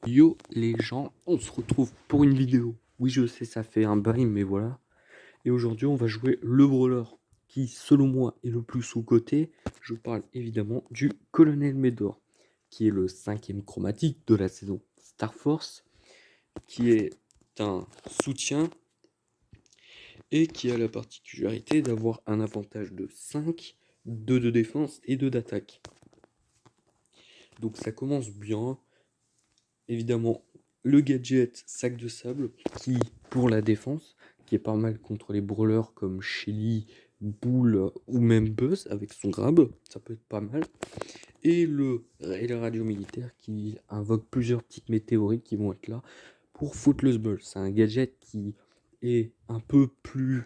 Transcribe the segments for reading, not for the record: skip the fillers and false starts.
Yo les gens, on se retrouve pour une vidéo. Oui, je sais, ça fait un bail, mais voilà. Et aujourd'hui, on va jouer le brawler qui, selon moi, est le plus sous-coté. Je parle évidemment du Colonel Médor, qui est le 5e chromatique de la saison Star Force, qui est un soutien et qui a la particularité d'avoir un avantage de 5, 2 de défense et 2 d'attaque. Donc ça commence bien. Évidemment, le gadget sac de sable qui, pour la défense, qui est pas mal contre les brawlers comme Shelly, Bull ou même Buzz avec son grab, ça peut être pas mal. Et la radio militaire qui invoque plusieurs petites météorites qui vont être là pour Footless Ball. C'est un gadget qui est un peu plus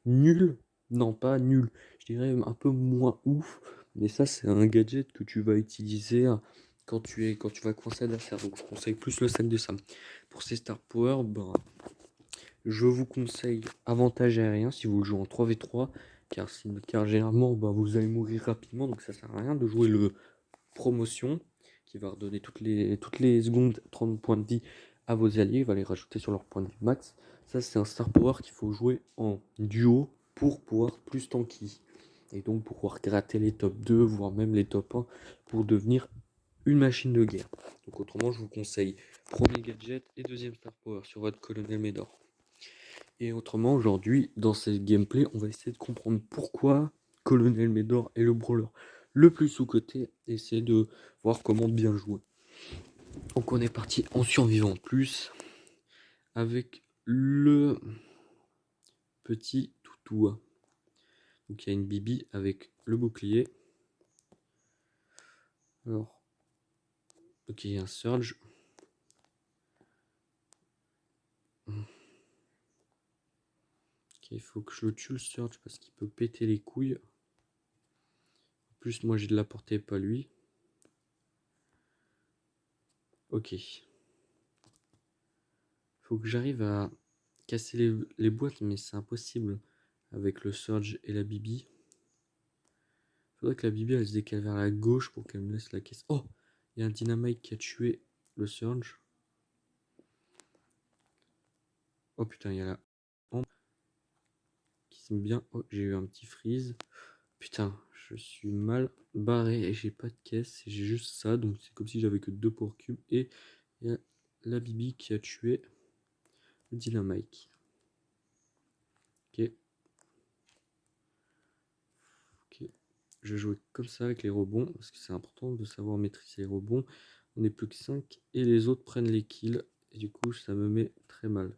nul, non pas nul, je dirais un peu moins ouf, mais ça c'est un gadget que tu vas utiliser quand tu vas coincer l'adversaire. Donc je conseille plus le sac de Sam. Pour ces Star Power, ben, je vous conseille avantage aérien si vous le jouez en 3v3, car généralement ben, vous allez mourir rapidement, donc ça sert à rien de jouer le promotion qui va redonner toutes les secondes 30 points de vie à vos alliés, il va les rajouter sur leur point de vie max. Ça c'est un Star Power qu'il faut jouer en duo pour pouvoir plus tanky. Et donc pour pouvoir gratter les top 2, voire même les top 1 pour devenir une machine de guerre. Donc autrement je vous conseille premier gadget et deuxième Star Power sur votre colonel Médor. Et autrement aujourd'hui dans ce gameplay on va essayer de comprendre pourquoi colonel Médor est le brawler le plus sous-coté et essayer de voir comment bien jouer. Donc on est parti en survivant plus avec le petit toutou. Donc il y a une Bibi avec le bouclier. Alors, ok, il y a un Surge. Ok, il faut que je le tue le Surge parce qu'il peut péter les couilles. En plus, moi j'ai de la portée, pas lui. Ok. Faut que j'arrive à casser les boîtes, mais c'est impossible avec le Surge et la Bibi. Faudrait que la Bibi elle se décale vers la gauche pour qu'elle me laisse la caisse. Oh, il y a un Dynamite qui a tué le Surge. Oh putain, il y a la Ambre qui se met bien. Oh, j'ai eu un petit freeze. Putain, je suis mal barré et j'ai pas de caisse. J'ai juste ça, donc c'est comme si j'avais que 2 power cubes. Et il y a la Bibi qui a tué le Dynamite. Ok. Ok. Je vais jouer comme ça avec les rebonds parce que c'est important de savoir maîtriser les rebonds. On n'est plus que 5 et les autres prennent les kills. Et du coup, ça me met très mal.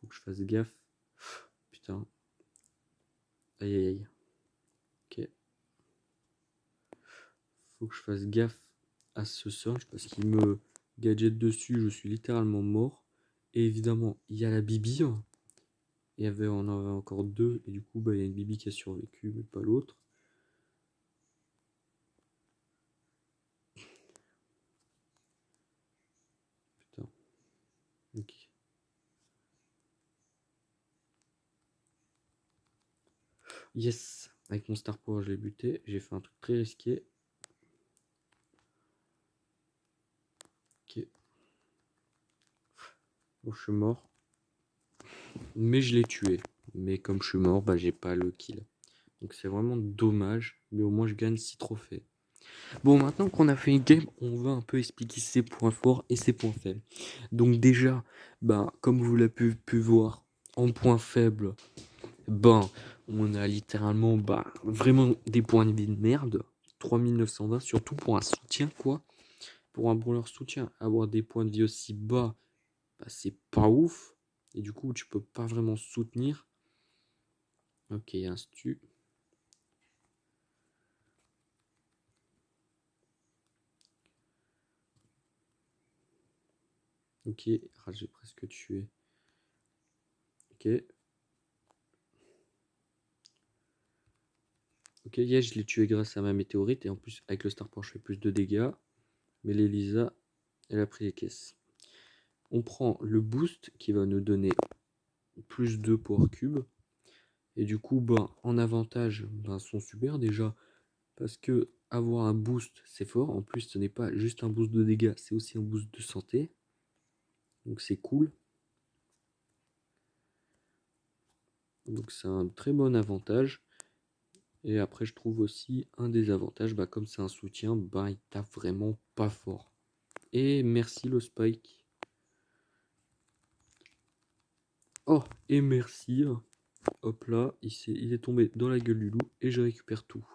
Faut que je fasse gaffe. Putain. Aïe aïe aïe. Ok. Faut que je fasse gaffe à ce surge parce qu'il me gadget dessus. Je suis littéralement mort. Et évidemment, il y a la Bibi. Il y avait, on en avait encore 2. Et du coup, bah, il y a une Bibi qui a survécu, mais pas l'autre. Putain. Ok. Yes. Avec mon Star Power, je l'ai buté. J'ai fait un truc très risqué. Ok. Bon, je suis mort. Mais je l'ai tué. Mais comme je suis mort, bah, j'ai pas le kill. Donc c'est vraiment dommage. Mais au moins, je gagne 6 trophées. Bon, maintenant qu'on a fait une game, on va un peu expliquer ses points forts et ses points faibles. Donc déjà, ben, comme vous l'avez pu voir, en point faible, ben, on a littéralement vraiment des points de vie de merde. 3920, surtout pour un soutien, quoi. Pour un brawler soutien, avoir des points de vie aussi bas, bah, c'est pas ouf. Et du coup, tu peux pas vraiment soutenir. Ok, un stu. Ok, j'ai presque tué. Ok. Ok, yes, je l'ai tué grâce à ma météorite. Et en plus, avec le Star Power, je fais plus de dégâts. Mais l'Elisa, elle a pris les caisses. On prend le boost qui va nous donner plus de power cube. Et du coup, ben, en avantage, ben, sont super déjà. Parce que avoir un boost, c'est fort. En plus, ce n'est pas juste un boost de dégâts, c'est aussi un boost de santé. Donc c'est cool. Donc c'est un très bon avantage. Et après, je trouve aussi un désavantage, comme c'est un soutien, il tape vraiment pas fort. Et merci le Spike. Oh, et merci. Hop là, il est tombé dans la gueule du loup et je récupère tout.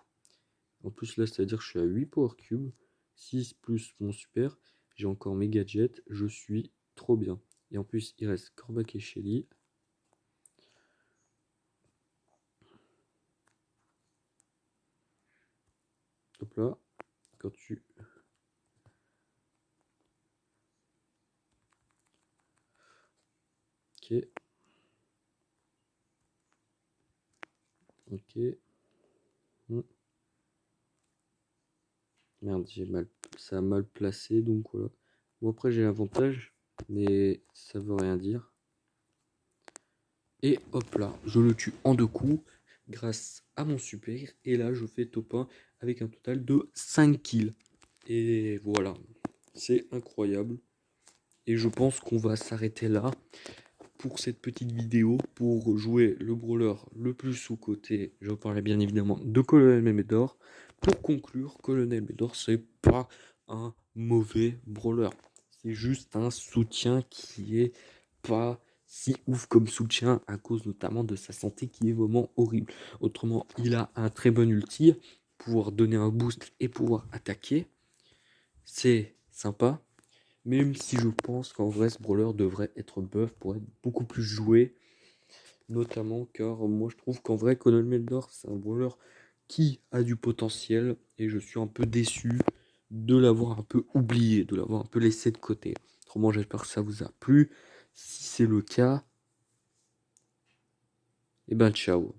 En plus là, c'est-à-dire que je suis à 8 Power Cubes, 6 plus mon super. J'ai encore mes gadgets, je suis trop bien. Et en plus, il reste Corbac et Shelly. Hop là, quand tu... Ok. Ok. Merde, ça a mal placé, donc voilà. Bon, après, j'ai l'avantage, mais ça veut rien dire. Et hop là, je le tue en 2 coups grâce à mon super. Et là, je fais top 1 avec un total de 5 kills. Et voilà, c'est incroyable. Et je pense qu'on va s'arrêter là pour cette petite vidéo pour jouer le brawler le plus sous-coté. Je parlais bien évidemment de Colonel Médor. Pour conclure, Colonel Médor, c'est pas un mauvais brawler. C'est juste un soutien qui est pas si ouf comme soutien à cause notamment de sa santé qui est vraiment horrible. Autrement, il a un très bon ulti, pouvoir donner un boost et pouvoir attaquer. C'est sympa. Même si je pense qu'en vrai, ce brawler devrait être buff pour être beaucoup plus joué. Notamment car moi je trouve qu'en vrai, Colonel Meldor, c'est un brawler qui a du potentiel. Et je suis un peu déçu de l'avoir un peu oublié, de l'avoir un peu laissé de côté. Autrement, j'espère que ça vous a plu. Si c'est le cas, et ben ciao.